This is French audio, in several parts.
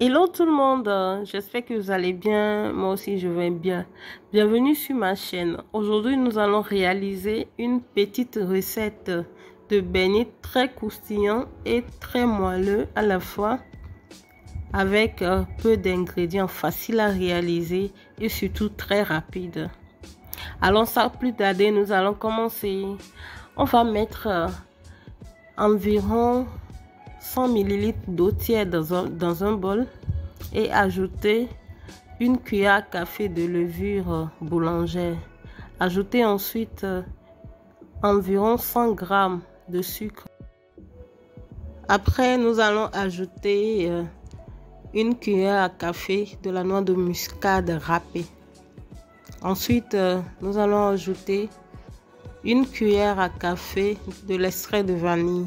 Hello tout le monde, j'espère que vous allez bien, moi aussi je vais bien. Bienvenue sur ma chaîne. Aujourd'hui nous allons réaliser une petite recette de beignets très croustillant et très moelleux à la fois, avec peu d'ingrédients faciles à réaliser et surtout très rapides. Alors sans plus tarder, nous allons commencer. On va mettre environ 100 ml d'eau tiède dans un bol et ajouter une cuillère à café de levure boulangère. Ajoutez ensuite environ 100 g de sucre. Après, nous allons ajouter une cuillère à café de la noix de muscade râpée. Ensuite, nous allons ajouter une cuillère à café de l'extrait de vanille.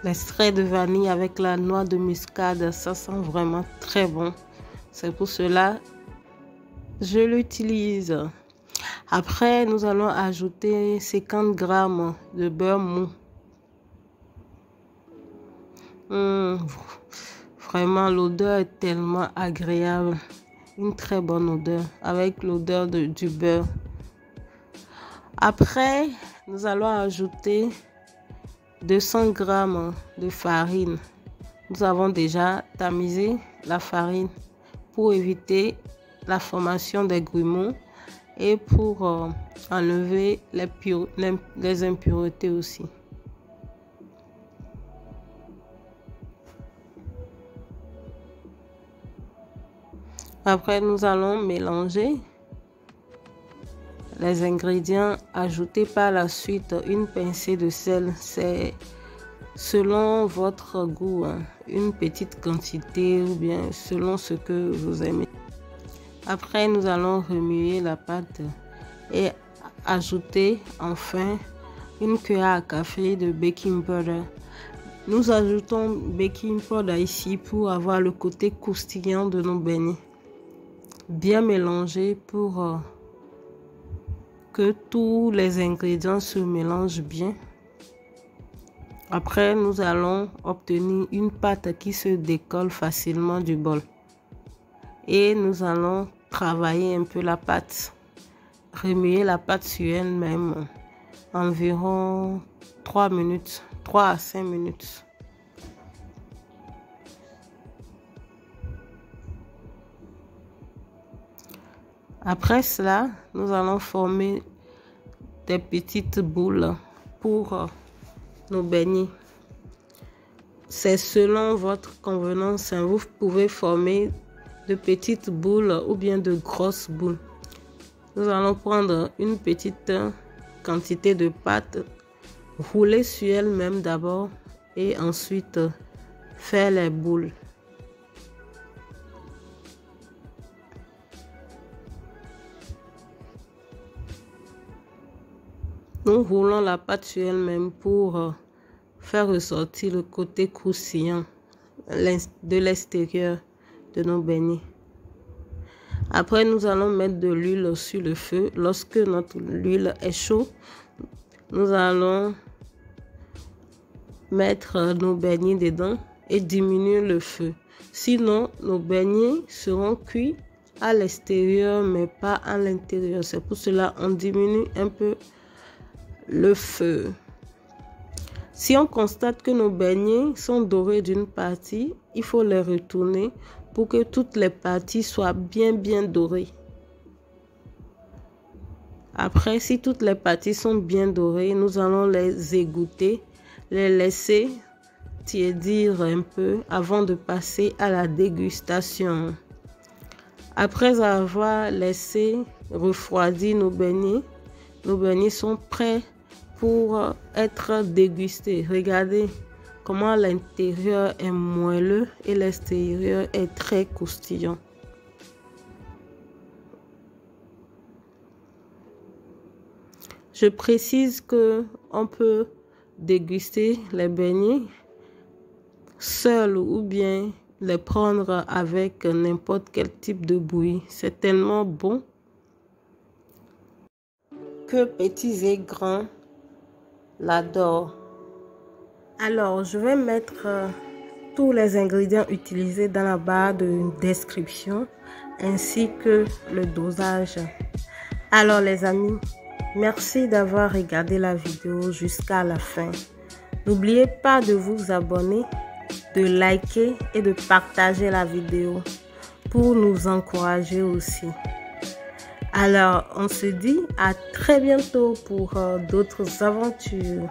L'extrait de vanille avec la noix de muscade, ça sent vraiment très bon. C'est pour cela que je l'utilise. Après, nous allons ajouter 50 g de beurre mou. Vraiment, l'odeur est tellement agréable. Une très bonne odeur avec l'odeur du beurre. Après, nous allons ajouter 200 g de farine. Nous avons déjà tamisé la farine pour éviter la formation des grumeaux et pour enlever les impuretés aussi. Après, nous allons mélanger les ingrédients. Ajouter par la suite une pincée de sel. C'est selon votre goût, une petite quantité ou bien selon ce que vous aimez. Après, nous allons remuer la pâte et ajouter enfin une cuillère à café de baking powder. Nous ajoutons baking powder ici pour avoir le côté croustillant de nos beignets. Bien mélanger pour que tous les ingrédients se mélangent bien. Après, nous allons obtenir une pâte qui se décolle facilement du bol. Et nous allons travailler un peu la pâte. Remuer la pâte sur elle-même environ 3 à 5 minutes. Après cela, nous allons former des petites boules pour nos beignets. C'est selon votre convenance. Vous pouvez former de petites boules ou bien de grosses boules. Nous allons prendre une petite quantité de pâte, rouler sur elle-même d'abord et ensuite faire les boules. Nous roulons la pâte sur elle-même pour faire ressortir le côté croustillant de l'extérieur de nos beignets. Après, nous allons mettre de l'huile sur le feu. Lorsque notre huile est chaude, nous allons mettre nos beignets dedans et diminuer le feu. Sinon, nos beignets seront cuits à l'extérieur, mais pas à l'intérieur. C'est pour cela qu'on diminue un peu le feu. Si on constate que nos beignets sont dorés d'une partie, il faut les retourner pour que toutes les parties soient bien dorées. Après, si toutes les parties sont bien dorées, nous allons les égoutter, les laisser tiédir un peu avant de passer à la dégustation. Après avoir laissé refroidir nos beignets sont prêts pour être dégustés. Regardez comment l'intérieur est moelleux et l'extérieur est très croustillant. Je précise que on peut déguster les beignets seuls ou bien les prendre avec n'importe quel type de bouillie. C'est tellement bon que petits et grands l'adorent. Alors, je vais mettre tous les ingrédients utilisés dans la barre de description ainsi que le dosage. Alors les amis, merci d'avoir regardé la vidéo jusqu'à la fin. N'oubliez pas de vous abonner, de liker et de partager la vidéo pour nous encourager aussi. Alors, on se dit à très bientôt pour d'autres aventures.